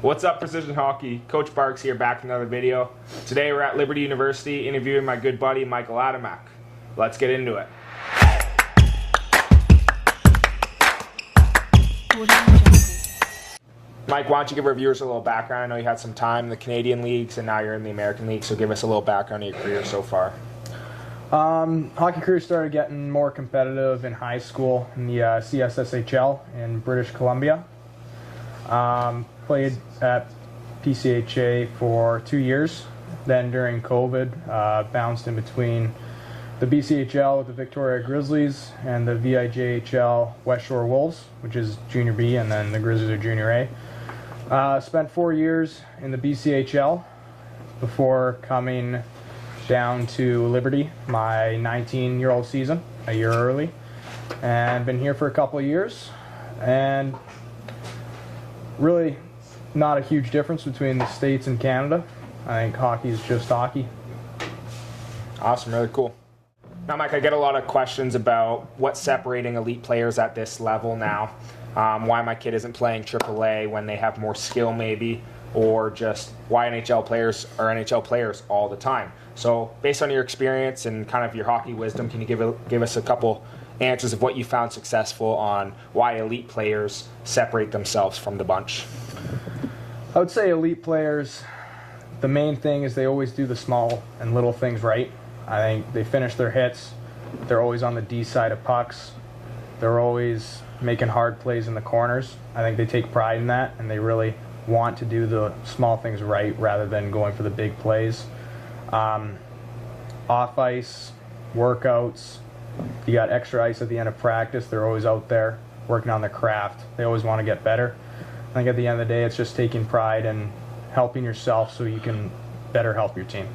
What's up, Precision Hockey? Coach Barks here, back with another video. Today we're at Liberty University interviewing my good buddy Michael Adamek. Let's get into it. Mike, why don't you give our viewers a little background? I know you had some time in the Canadian leagues and now you're in the American League, so give us a little background on your career so far. Hockey career started getting more competitive in high school in the CSSHL in British Columbia. Played at BCHL for 2 years. Then during COVID, bounced in between the BCHL with the Victoria Grizzlies and the VIJHL West Shore Wolves, which is Junior B, and then the Grizzlies are Junior A. Spent 4 years in the BCHL before coming down to Liberty my 19-year-old season, a year early, and been here for a couple of years. And really not a huge difference between the States and Canada. I think hockey is just hockey. Awesome, really cool. Now, Mike, I get a lot of questions about what's separating elite players at this level now. Why my kid isn't playing AAA when they have more skill maybe, or just why NHL players are NHL players all the time. So based on your experience and kind of your hockey wisdom, can you give us a couple answers of what you found successful on why elite players separate themselves from the bunch? I would say elite players, the main thing is they always do the small and little things right. I think they finish their hits. They're always on the D side of pucks. They're always making hard plays in the corners. I think they take pride in that, and they really want to do the small things right rather than going for the big plays. Off ice, workouts, you got extra ice at the end of practice. They're always out there working on their craft. They always want to get better. I think at the end of the day, it's just taking pride and helping yourself so you can better help your team.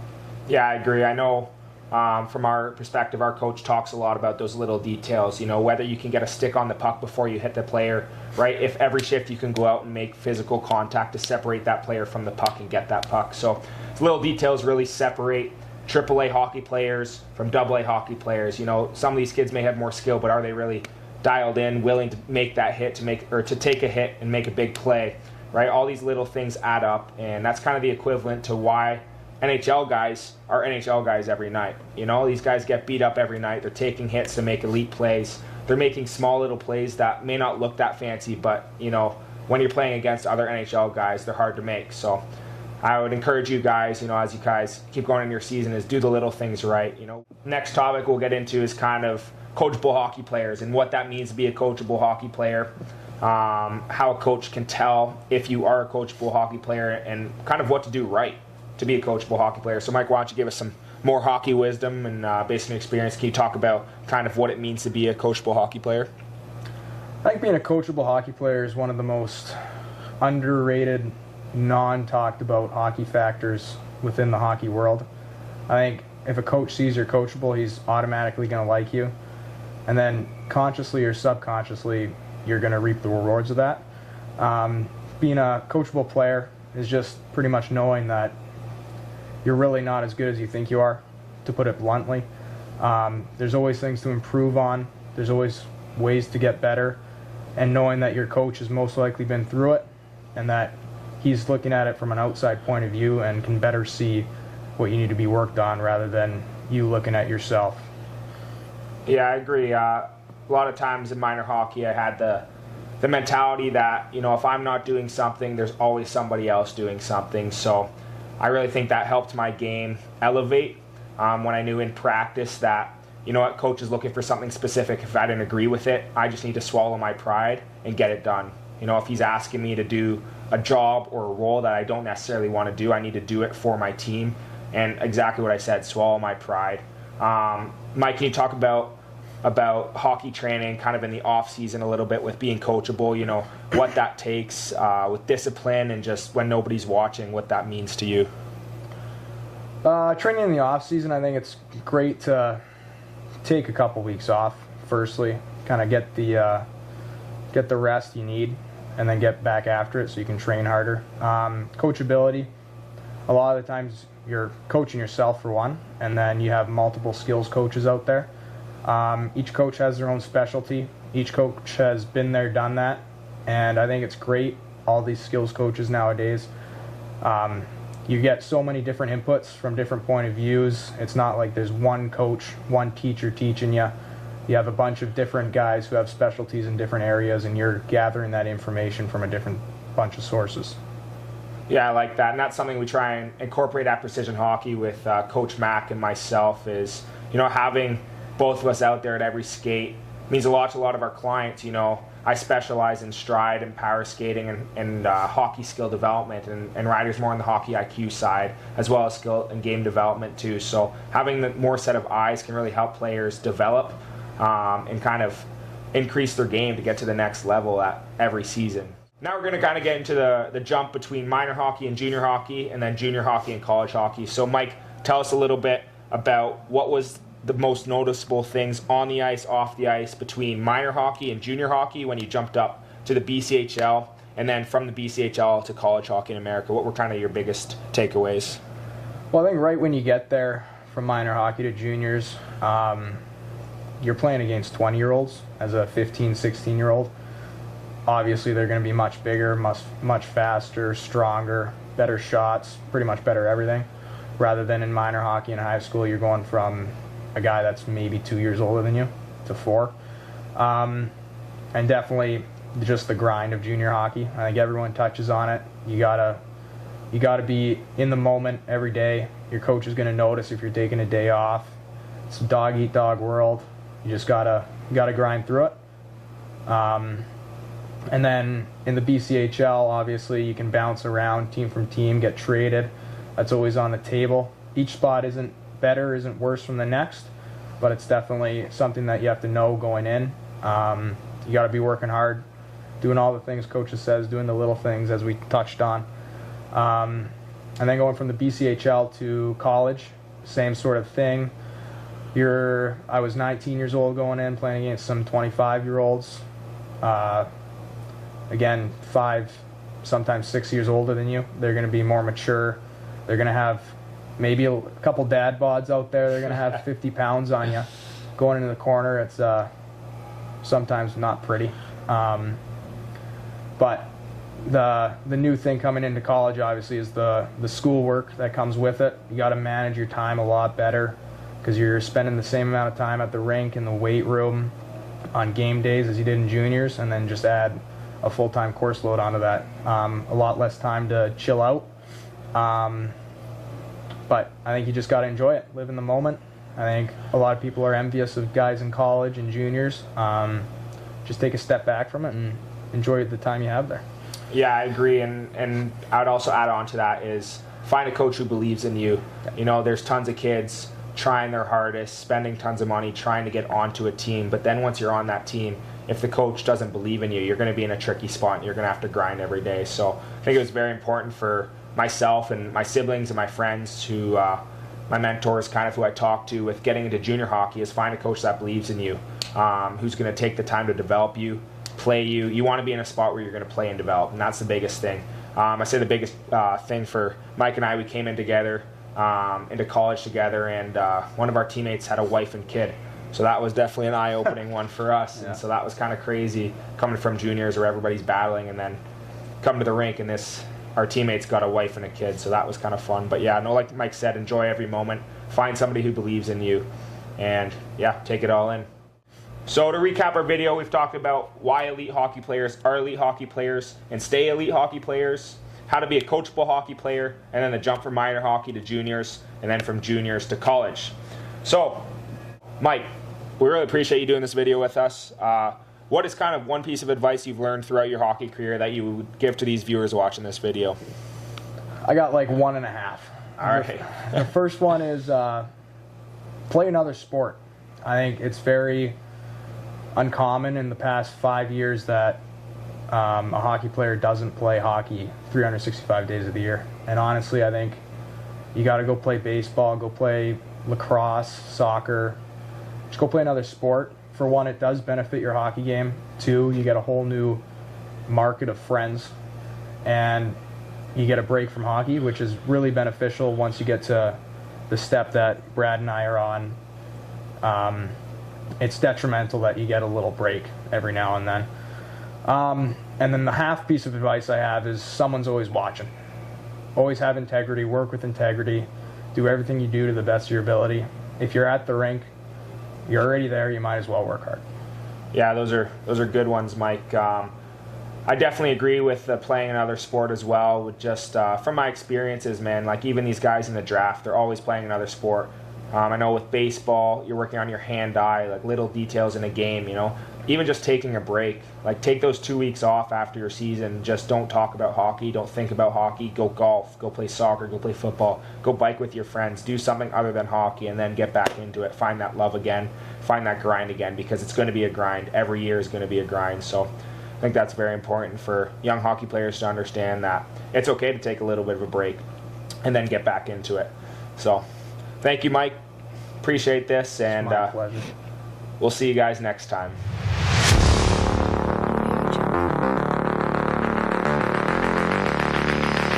Yeah, I agree. I know from our perspective, our coach talks a lot about those little details, you know, whether you can get a stick on the puck before you hit the player, right? If every shift you can go out and make physical contact to separate that player from the puck and get that puck. So little details really separate AAA hockey players from AA hockey players. You know, some of these kids may have more skill, but are they really dialed in, willing to make that hit, to take a hit and make a big play, right? All these little things add up, and that's kind of the equivalent to why NHL guys are NHL guys every night. You know, these guys get beat up every night. They're taking hits to make elite plays. They're making small little plays that may not look that fancy, but, you know, when you're playing against other NHL guys, they're hard to make. So I would encourage you guys, you know, as you guys keep going in your season, is do the little things right. You know, next topic we'll get into is kind of coachable hockey players and what that means to be a coachable hockey player. How a coach can tell if you are a coachable hockey player and kind of what to do right to be a coachable hockey player. So, Mike, why don't you give us some more hockey wisdom and based on your experience, can you talk about kind of what it means to be a coachable hockey player? I think being a coachable hockey player is one of the most underrated, non-talked about hockey factors within the hockey world. I think if a coach sees you're coachable, he's automatically going to like you. And then consciously or subconsciously, you're going to reap the rewards of that. Being a coachable player is just pretty much knowing that you're really not as good as you think you are, to put it bluntly. There's always things to improve on. There's always ways to get better. And knowing that your coach has most likely been through it and that he's looking at it from an outside point of view and can better see what you need to be worked on rather than you looking at yourself. Yeah, I agree. A lot of times in minor hockey, I had the mentality that, you know, if I'm not doing something, there's always somebody else doing something. So I really think that helped my game elevate when I knew in practice that, you know what, coach is looking for something specific. If I didn't agree with it, I just need to swallow my pride and get it done. You know, if he's asking me to do a job or a role that I don't necessarily want to do, I need to do it for my team. And exactly what I said, swallow my pride. Mike, can you talk about hockey training kind of in the off season a little bit with being coachable, you know, what that takes with discipline and just when nobody's watching, what that means to you? Training in the off season, I think it's great to take a couple weeks off, firstly, kind of get the rest you need and then get back after it so you can train harder. Coachability, a lot of the times you're coaching yourself for one, and then you have multiple skills coaches out there. Each coach has their own specialty. Each coach has been there, done that, and I think it's great all these skills coaches nowadays. You get so many different inputs from different point of views. It's not like there's one coach, one teacher teaching you. You have a bunch of different guys who have specialties in different areas, and you're gathering that information from a different bunch of sources. Yeah, I like that, and that's something we try and incorporate at Precision Hockey with Coach Mack and myself is, having both of us out there at every skate means a lot to a lot of our clients. I specialize in stride and power skating and hockey skill development, and Ryder's more on the hockey IQ side, as well as skill and game development too. So having the more set of eyes can really help players develop and kind of increase their game to get to the next level at every season. Now we're going to kind of get into the jump between minor hockey and junior hockey, and then junior hockey and college hockey. So Mike, tell us a little bit about what was the most noticeable things on the ice, off the ice, between minor hockey and junior hockey when you jumped up to the BCHL, and then from the BCHL to college hockey in America. What were kind of your biggest takeaways? Well, I think right when you get there from minor hockey to juniors, you're playing against 20-year-olds as a 15, 16-year-old. Obviously, they're going to be much bigger, much faster, stronger, better shots, pretty much better everything. Rather than in minor hockey in high school, you're going from a guy that's maybe 2 years older than you to 4. And definitely just the grind of junior hockey. I think everyone touches on it. You gotta be in the moment every day. Your coach is going to notice if you're taking a day off. It's a dog-eat-dog world. You just gotta grind through it. And then in the BCHL, obviously, you can bounce around team from team, get traded. That's always on the table. Each spot isn't better, isn't worse from the next, but it's definitely something that you have to know going in. You got to be working hard, doing all the things coaches says, doing the little things as we touched on. And then going from the BCHL to college, same sort of thing. I was 19 years old going in, playing against some 25-year-olds. Again, 5, sometimes 6 years older than you. They're going to be more mature. They're going to have maybe a couple dad bods out there. They're going to have 50 pounds on you. Going into the corner, it's sometimes not pretty. But the new thing coming into college, obviously, is the schoolwork that comes with it. You got to manage your time a lot better because you're spending the same amount of time at the rink, in the weight room, on game days as you did in juniors, and then just add a full-time course load onto that. A lot less time to chill out. But I think you just got to enjoy it, live in the moment. I think a lot of people are envious of guys in college and juniors. Just take a step back from it and enjoy the time you have there. Yeah, I agree, and I would also add on to that is find a coach who believes in you. There's tons of kids trying their hardest, spending tons of money, trying to get onto a team, but then once you're on that team, if the coach doesn't believe in you, you're going to be in a tricky spot and you're going to have to grind every day. So I think it was very important for myself and my siblings and my friends who, my mentors, kind of who I talk to with getting into junior hockey, is find a coach that believes in you, who's going to take the time to develop you, play you. You want to be in a spot where you're going to play and develop, and that's the biggest thing. I say the biggest thing for Mike and I, we came in together, into college together, and one of our teammates had a wife and kid. So that was definitely an eye-opening one for us. Yeah. And so that was kind of crazy coming from juniors where everybody's battling, and then come to the rink and our teammates got a wife and a kid. So that was kind of fun. But yeah, no, like Mike said, enjoy every moment. Find somebody who believes in you, and yeah, take it all in. So to recap our video, we've talked about why elite hockey players are elite hockey players and stay elite hockey players, how to be a coachable hockey player, and then the jump from minor hockey to juniors, and then from juniors to college. So, Mike, we really appreciate you doing this video with us. What is kind of one piece of advice you've learned throughout your hockey career that you would give to these viewers watching this video? I got like 1.5. All right. The first one is play another sport. I think it's very uncommon in the past 5 years that a hockey player doesn't play hockey 365 days of the year. And honestly, I think you got to go play baseball, go play lacrosse, soccer. Just go play another sport. For one, it does benefit your hockey game. 2, you get a whole new market of friends, and you get a break from hockey, which is really beneficial once you get to the step that Brad and I are on. It's detrimental that you get a little break every now and then. And then the half piece of advice I have is someone's always watching. Always have integrity, work with integrity, do everything you do to the best of your ability. If you're at the rink, you're already there, you might as well work hard. Yeah, those are good ones, Mike. I definitely agree with playing another sport as well. With just from my experiences, man, like even these guys in the draft, they're always playing another sport. I know with baseball, you're working on your hand-eye, like little details in a game, you know. Even just taking a break, like take those 2 weeks off after your season. Just don't talk about hockey, don't think about hockey. Go golf, go play soccer, go play football, go bike with your friends. Do something other than hockey, and then get back into it. Find that love again, find that grind again, because it's going to be a grind. Every year is going to be a grind. So I think that's very important for young hockey players to understand that it's okay to take a little bit of a break and then get back into it. So thank you, Mike. Appreciate this, and My pleasure. we'll see you guys next time.